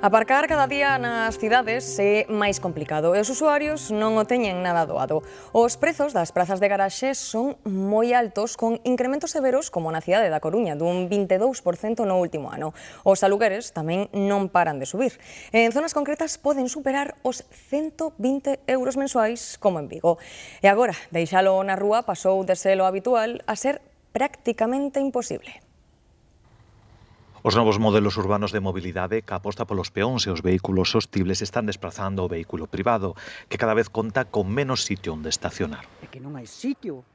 Aparcar cada día nas cidades é máis complicado e os usuarios non o teñen nada doado. Os prezos das prazas de garaxe son moi altos, con incrementos severos como na cidade da Coruña, dun 22% no último ano. Os alugueres tamén non paran de subir. En zonas concretas poden superar os 120 euros mensuais, como en Vigo. E agora, deixalo na rúa pasou de ser o habitual a ser prácticamente imposible. Os novos modelos urbanos de mobilidade que aposta polos peóns e os vehículos sostibles están desplazando o vehículo privado, que cada vez conta con menos sitio onde estacionar. É que non hai sitio,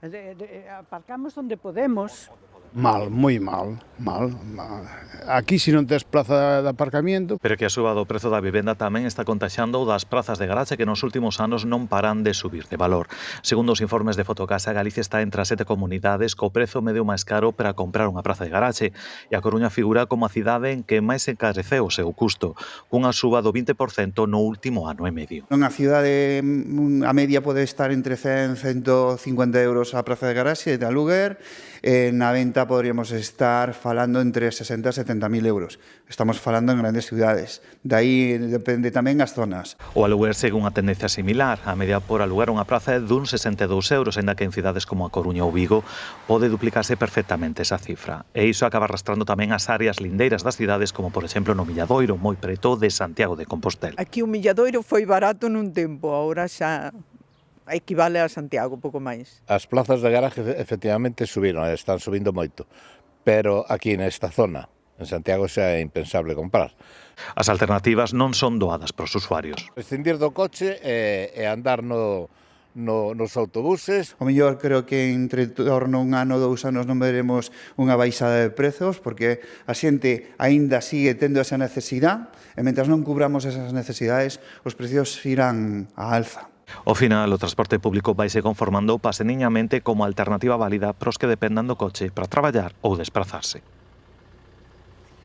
aparcamos onde podemos. Mal, moi mal. Aquí se non tes plaza de aparcamiento. Pero que a suba do prezo da vivenda tamén está contaxiando o das prazas de garaxe que nos últimos anos non paran de subir de valor. Segundo os informes de Fotocasa, Galicia está entre as 7 comunidades co prezo medio máis caro para comprar unha praza de garaxe, e a Coruña figura como a cidade en que máis encareceu o seu custo, cunha suba do 20% no último ano e medio. Nunha cidade a media pode estar entre 100 e 150 euros a praza de garaxe de aluguer. Na venta poderíamos estar falando entre 60 e 70.000 euros. Estamos falando en grandes cidades. De aí depende tamén as zonas. O aluguer segue unha tendencia similar. A media por alugar unha praza é dun 62 euros, ainda que en cidades como a Coruña ou Vigo pode duplicarse perfectamente esa cifra. E iso acaba arrastrando tamén as áreas lindeiras das cidades, como por exemplo no Milladoiro, moi preto de Santiago de Compostela. Aquí o Milladoiro foi barato nun tempo, agora xa equivale a Santiago, pouco máis. As plazas de garaje efectivamente subiron, están subindo moito, pero aquí nesta zona, en Santiago, xa é impensable comprar. As alternativas non son doadas para os usuarios. Prescindir do coche e andar nos autobuses. O mellor creo que entre torno un ano, 2 anos non veremos unha baixada de prezos, porque a xente aínda sigue tendo esa necesidade, e mentras non cubramos esas necesidades, os precios irán á alza. Ao final, o transporte público vaise conformando paseniñamente como alternativa válida para os que dependan do coche para traballar ou desplazarse.